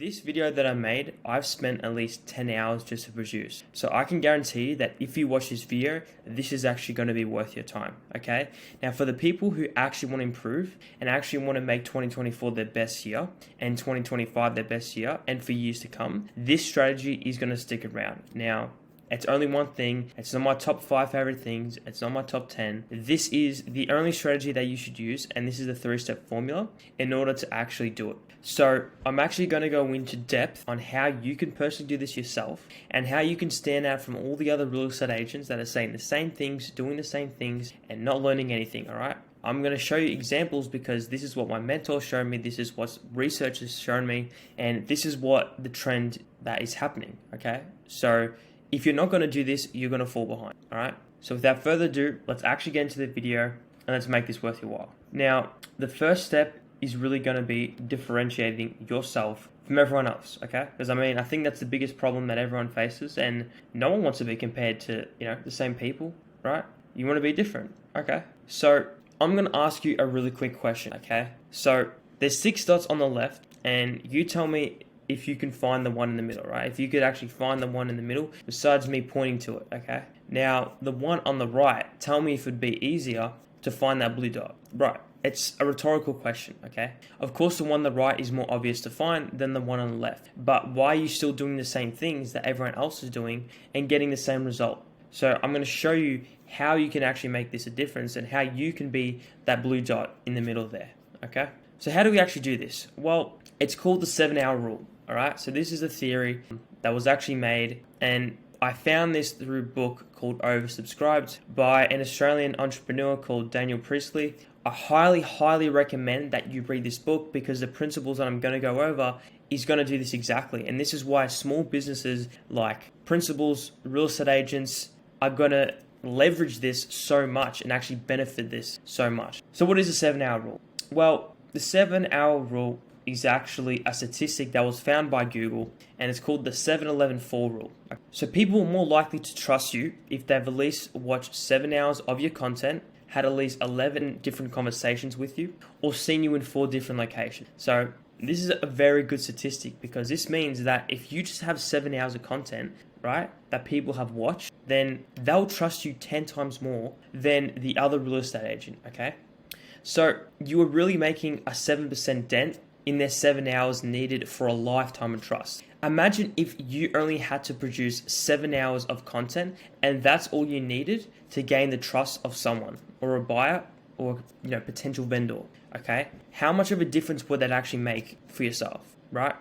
This video that I made, I've spent at least 10 hours just to produce. So I can guarantee you that if you watch this video, this is actually going to be worth your time, okay? Now for the people who actually want to improve and actually want to make 2024 their best year and 2025 their best year and for years to come, this strategy is going to stick around. Now, it's only one thing. It's not my top 5 favorite things. It's not my top 10. This is the only strategy that you should use, and this is the 3-step formula in order to actually do it. So I'm actually going to go into depth on how you can personally do this yourself and how you can stand out from all the other real estate agents that are saying the same things, doing the same things, and not learning anything, all right? I'm going to show you examples because this is what my mentor showed me, this is what research has shown me, and this is what the trend that is happening, okay? So if you're not going to do this, you're going to fall behind, all right? So without further ado, let's actually get into the video and let's make this worth your while. Now, the first step is really going to be differentiating yourself from everyone else, okay? Because I think that's the biggest problem that everyone faces, and no one wants to be compared to, the same people, right? You want to be different, okay? So I'm going to ask you a really quick question, okay? So there's 6 dots on the left, and you tell me if you can find the one in the middle, right? If you could actually find the one in the middle besides me pointing to it, okay? Now, the one on the right, tell me if it'd be easier to find that blue dot. Right, it's a rhetorical question, okay? Of course, the one on the right is more obvious to find than the one on the left. But why are you still doing the same things that everyone else is doing and getting the same result? So I'm going to show you how you can actually make this a difference and how you can be that blue dot in the middle there, okay? So how do we actually do this? Well, it's called the 7-hour rule. All right, so this is a theory that was actually made, and I found this through a book called Oversubscribed by an Australian entrepreneur called Daniel Priestley. I highly recommend that you read this book because the principles that I'm going to go over is going to do this exactly. And this is why small businesses like principals, real estate agents are going to leverage this so much and actually benefit this so much. So what is the 7-hour rule? Well, the 7-hour rule is actually a statistic that was found by Google, and it's called the 7-11-4 rule. So people are more likely to trust you if they've at least watched 7 hours of your content, had at least 11 different conversations with you, or seen you in 4 different locations. So this is a very good statistic because this means that if you just have 7 hours of content, right, that people have watched, then they'll trust you 10 times more than the other real estate agent, okay? So you are really making a 7% dent in their 7 hours needed for a lifetime of trust. Imagine if you only had to produce 7 hours of content and that's all you needed to gain the trust of someone or a buyer or potential vendor, okay? How much of a difference would that actually make for yourself, right?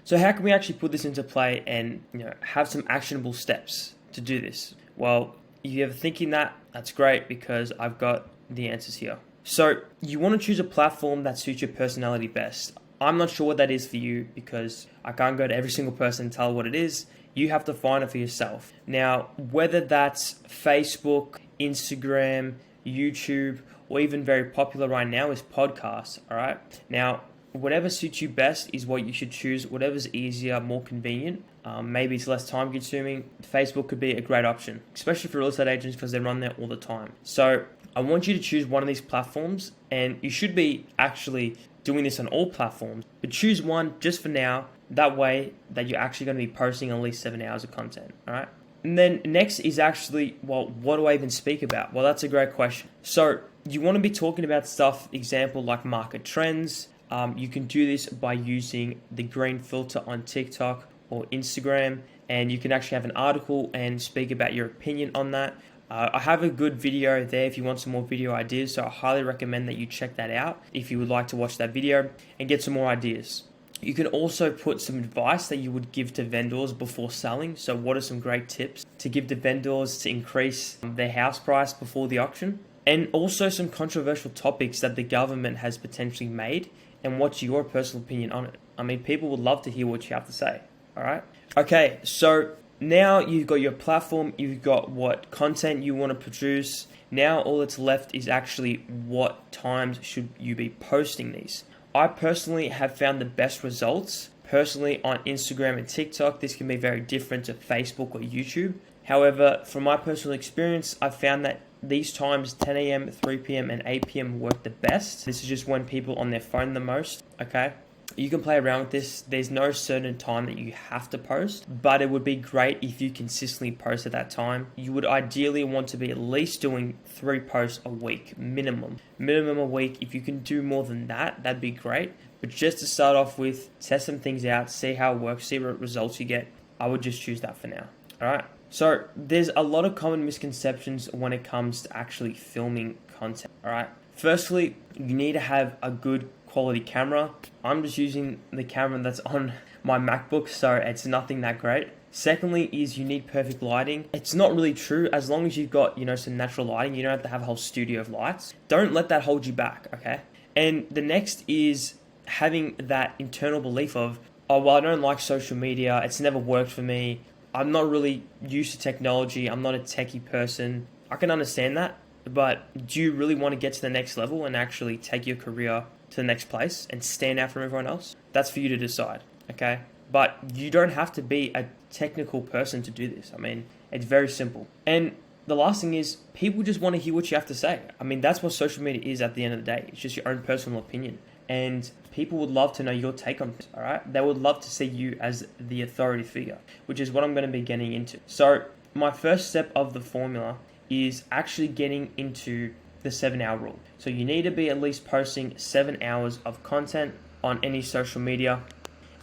So how can we actually put this into play and have some actionable steps to do this? Well, if you're thinking that, that's great because I've got the answers here. So you want to choose a platform that suits your personality best. I'm not sure what that is for you because I can't go to every single person and tell what it is. You have to find it for yourself. Now, whether that's Facebook, Instagram, YouTube, or even very popular right now is podcasts, all right? Now, whatever suits you best is what you should choose. Whatever's easier, more convenient. Maybe it's less time consuming. Facebook could be a great option, especially for real estate agents because they run there all the time. So I want you to choose one of these platforms, and you should be actually doing this on all platforms, but choose one just for now. That way that you're actually going to be posting at least 7 hours of content, all right? And then next is actually, well, what do I even speak about? Well, that's a great question. So you want to be talking about stuff, example, like market trends. You can do this by using the green filter on TikTok or Instagram, and you can actually have an article and speak about your opinion on that. I have a good video there if you want some more video ideas, so I highly recommend that you check that out if you would like to watch that video and get some more ideas. You can also put some advice that you would give to vendors before selling. So what are some great tips to give to vendors to increase their house price before the auction? And also some controversial topics that the government has potentially made, and what's your personal opinion on it? People would love to hear what you have to say, all right? Okay, so now you've got your platform, you've got what content you want to produce. Now all that's left is actually what times should you be posting these. I personally have found the best results personally on Instagram and TikTok. This can be very different to Facebook or YouTube. However, from my personal experience, I've found that these times, 10 a.m., 3 p.m., and 8 p.m. work the best. This is just when people are on their phone the most, okay? you can play around with this. There's no certain time that you have to post, but it would be great if you consistently post at that time. You would ideally want to be at least doing 3 posts a week, minimum a week. If you can do more than that, that'd be great. But just to start off with, test some things out, see how it works, see what results you get. I would just choose that for now. All right. So there's a lot of common misconceptions when it comes to actually filming content. All right. Firstly, you need to have a good quality camera. I'm just using the camera that's on my MacBook, so it's nothing that great. Secondly is you need perfect lighting. It's not really true. As long as you've got, some natural lighting, you don't have to have a whole studio of lights. Don't let that hold you back, okay? And the next is having that internal belief of, oh, well, I don't like social media. It's never worked for me. I'm not really used to technology. I'm not a techie person. I can understand that, but do you really want to get to the next level and actually take your career to the next place and stand out from everyone else? That's for you to decide, okay? But you don't have to be a technical person to do this. I mean, it's very simple. And the last thing is, people just want to hear what you have to say. I mean, that's what social media is at the end of the day. It's just your own personal opinion. And people would love to know your take on this, all right? They would love to see you as the authority figure, which is what I'm going to be getting into. So my first step of the formula is actually getting into the 7-hour rule. So you need to be at least posting 7 hours of content on any social media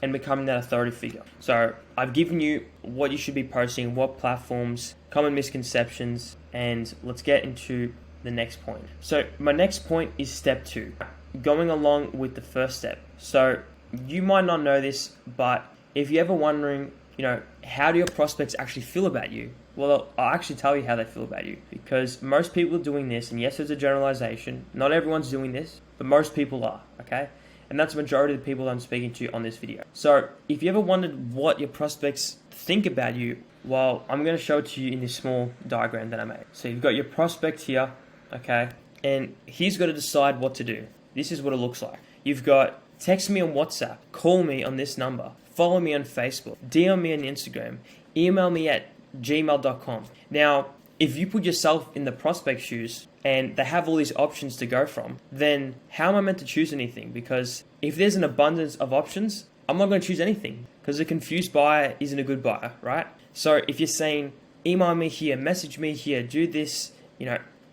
and becoming that authority figure. So I've given you what you should be posting, what platforms, common misconceptions, and let's get into the next point. So my next point is step 2. Going along with the first step. So you might not know this, but if you're ever wondering, how do your prospects actually feel about you? Well, I'll actually tell you how they feel about you, because most people are doing this, and yes, it's a generalization. Not everyone's doing this, but most people are, okay? And that's the majority of the people I'm speaking to on this video. So if you ever wondered what your prospects think about you, well, I'm going to show it to you in this small diagram that I made. So you've got your prospect here, okay? And he's got to decide what to do. This is what it looks like. You've got text me on WhatsApp, call me on this number, follow me on Facebook, DM me on Instagram, email me at gmail.com. Now, if you put yourself in the prospect shoes and they have all these options to go from, then how am I meant to choose anything? Because if there's an abundance of options, I'm not going to choose anything, because a confused buyer isn't a good buyer, right? So if you're saying, email me here, message me here, do this,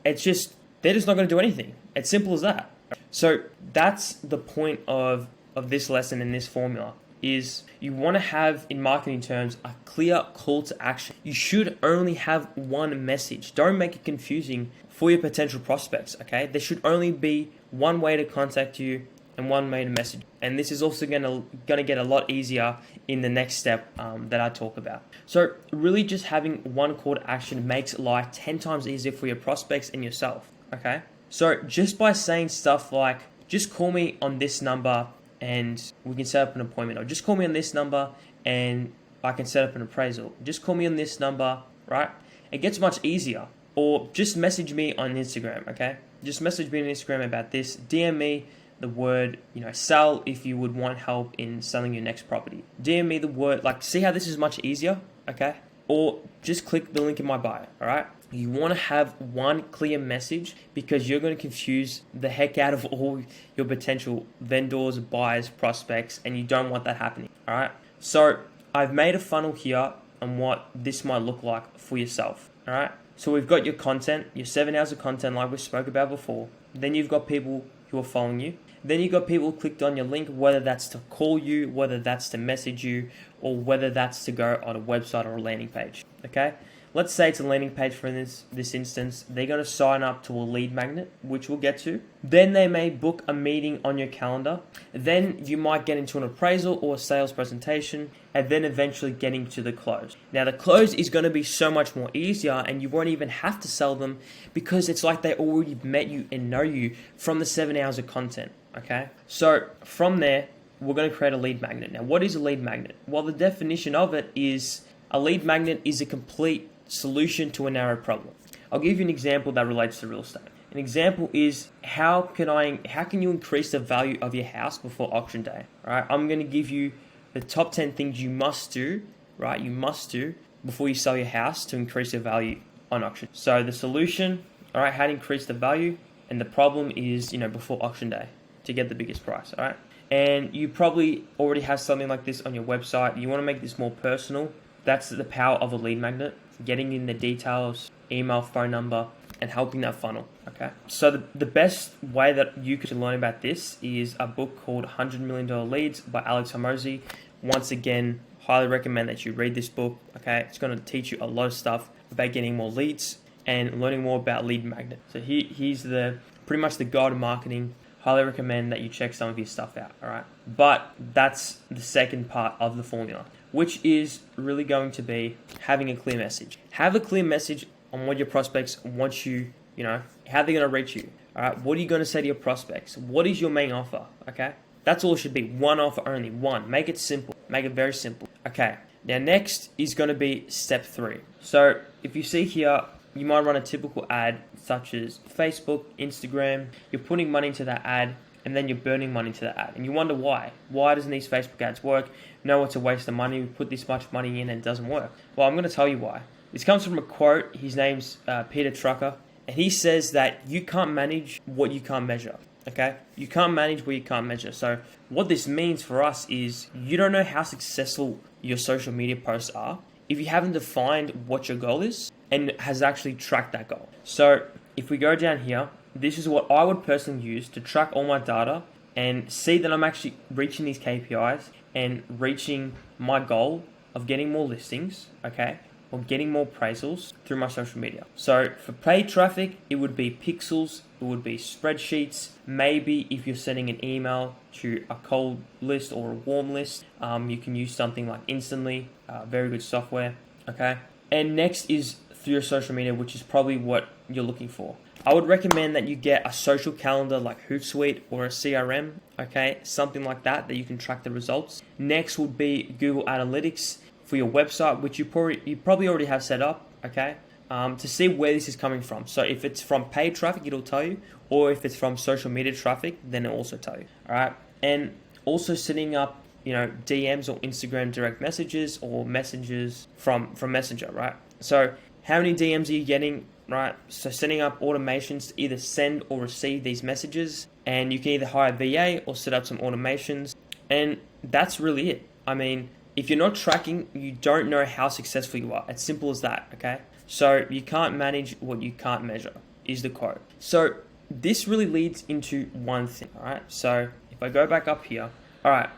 it's just, they're just not going to do anything. It's simple as that. So that's the point of this lesson in this formula, is you want to have, in marketing terms, a clear call to action. You should only have one message. Don't make it confusing for your potential prospects, okay? There should only be one way to contact you and one way to message. And this is also going to get a lot easier in the next step that I talk about. So really just having one call to action makes life 10 times easier for your prospects and yourself, okay? So just by saying stuff like, just call me on this number and we can set up an appointment, or just call me on this number and I can set up an appraisal. Just call me on this number, right? It gets much easier. Or just message me on Instagram, okay? Just message me on Instagram about this. DM me the word, sell, if you would want help in selling your next property. DM me the word, see how this is much easier, okay? Or just click the link in my bio, all right? You want to have one clear message, because you're going to confuse the heck out of all your potential vendors, buyers, prospects, and you don't want that happening, all right? So I've made a funnel here on what this might look like for yourself, all right? So we've got your content, your 7 hours of content like we spoke about before. Then you've got people who are following you. Then you've got people who clicked on your link, whether that's to call you, whether that's to message you, or whether that's to go on a website or a landing page, okay? Let's say it's a landing page for this instance. They're going to sign up to a lead magnet, which we'll get to. Then they may book a meeting on your calendar. Then you might get into an appraisal or a sales presentation, and then eventually getting to the close. Now the close is going to be so much more easier, and you won't even have to sell them, because it's like they already met you and know you from the 7 hours of content, okay? So from there, we're going to create a lead magnet. Now what is a lead magnet? Well, the definition of it is a lead magnet is a complete solution to a narrow problem. I'll give you an example that relates to real estate. An example is, how can you increase the value of your house before auction day? All right, I'm going to give you the top 10 things you must do, right? You must do before you sell your house to increase your value on auction. So the solution, all right, how to increase the value, and the problem is, before auction day to get the biggest price, all right? and you probably already have something like this on your website. You want to make this more personal. That's the power of a lead magnet, getting in the details, email, phone number, and helping that funnel, okay? So the best way that you could learn about this is a book called $100 Million Leads by Alex Hormozi. Once again, highly recommend that you read this book, okay? It's going to teach you a lot of stuff about getting more leads and learning more about lead magnet. So he's pretty much the god of marketing. Highly recommend that you check some of his stuff out, all right? But that's the second part of the formula, which is really going to be having a clear message. Have a clear message on what your prospects want you, how they're going to reach you, all right? What are you going to say to your prospects? What is your main offer, okay? That's all it should be, one offer only, one. Make it simple, make it very simple, okay? Now next is going to be step 3. So if you see here, you might run a typical ad such as Facebook, Instagram. You're putting money into that ad and then you're burning money into that ad. And you wonder why. Why doesn't these Facebook ads work? No, it's a waste of money. We put this much money in and it doesn't work. Well, I'm going to tell you why. This comes from a quote. His name's Peter Trucker. And he says that you can't manage what you can't measure. Okay? You can't manage what you can't measure. So what this means for us is you don't know how successful your social media posts are if you haven't defined what your goal is and has actually tracked that goal. So if we go down here, this is what I would personally use to track all my data and see that I'm actually reaching these KPIs and reaching my goal of getting more listings, okay, or getting more appraisals through my social media. So for paid traffic, it would be pixels, it would be spreadsheets. Maybe if you're sending an email to a cold list or a warm list, you can use something like Instantly, very good software, okay? And next is through your social media, which is probably what you're looking for. I would recommend that you get a social calendar like Hootsuite or a CRM, okay? Something like that you can track the results. Next would be Google Analytics for your website, which you probably already have set up, okay? To see where this is coming from. So if it's from paid traffic, it'll tell you, or if it's from social media traffic, then it'll also tell you, all right? And also setting up, DMs or Instagram direct messages or messages from Messenger, right? So how many DMs are you getting, right? So setting up automations to either send or receive these messages, and you can either hire a VA or set up some automations, and that's really it. I mean, if you're not tracking, you don't know how successful you are. It's simple as that, okay? So you can't manage what you can't measure, is the quote. So this really leads into one thing, all right? So if I go back up here, all right,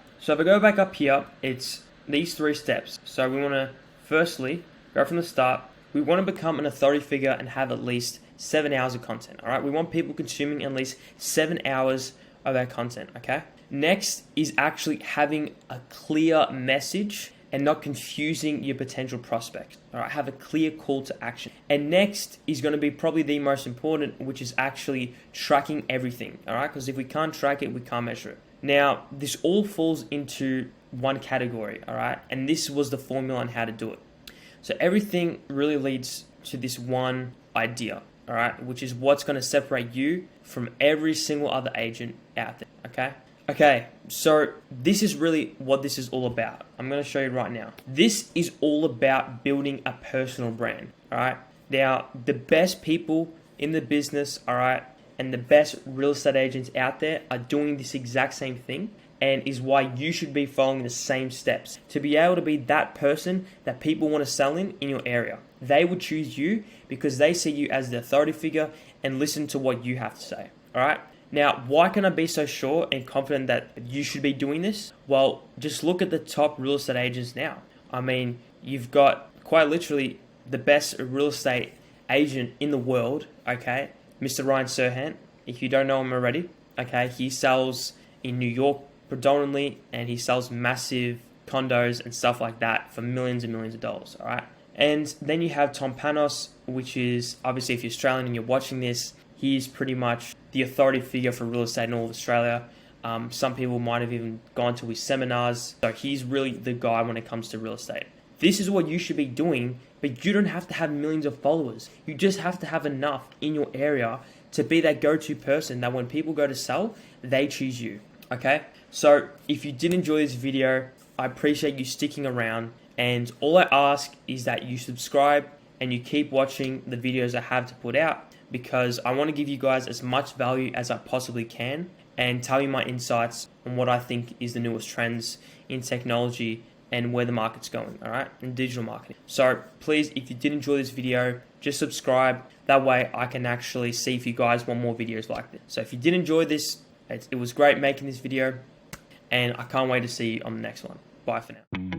it's these 3 steps. So we want to firstly go from the start. We want to become an authority figure and have at least 7 hours of content, all right? We want people consuming at least 7 hours of our content, okay? Next is actually having a clear message and not confusing your potential prospects, all right? Have a clear call to action. And next is going to be probably the most important, which is actually tracking everything, all right? Because if we can't track it, we can't measure it. Now, this all falls into one category, all right? And this was the formula on how to do it. So everything really leads to this one idea, all right, which is what's going to separate you from every single other agent out there, okay? Okay, so this is really what this is all about. I'm going to show you right now. This is all about building a personal brand, all right? Now, the best people in the business, all right, and the best real estate agents out there are doing this exact same thing, and is why you should be following the same steps to be able to be that person that people want to sell in your area. They would choose you because they see you as the authority figure and listen to what you have to say, all right? Now, why can I be so sure and confident that you should be doing this? Well, just look at the top real estate agents now. I mean, you've got quite literally the best real estate agent in the world, okay? Mr. Ryan Serhant, if you don't know him already, okay? He sells in New York predominantly, and he sells massive condos and stuff like that for millions and millions of dollars, all right? And then you have Tom Panos, which is, obviously, if you're Australian and you're watching this, he's pretty much the authority figure for real estate in all of Australia. Some people might have even gone to his seminars. So he's really the guy when it comes to real estate. This is what you should be doing, but you don't have to have millions of followers. You just have to have enough in your area to be that go-to person that when people go to sell, they choose you, okay? So if you did enjoy this video, I appreciate you sticking around. And all I ask is that you subscribe and you keep watching the videos I have to put out, because I want to give you guys as much value as I possibly can. and tell you my insights on what I think is the newest trends in technology and where the market's going, all right, in digital marketing. So please, if you did enjoy this video, just subscribe. That way I can actually see if you guys want more videos like this. So if you did enjoy this, it was great making this video, and I can't wait to see you on the next one. Bye for now.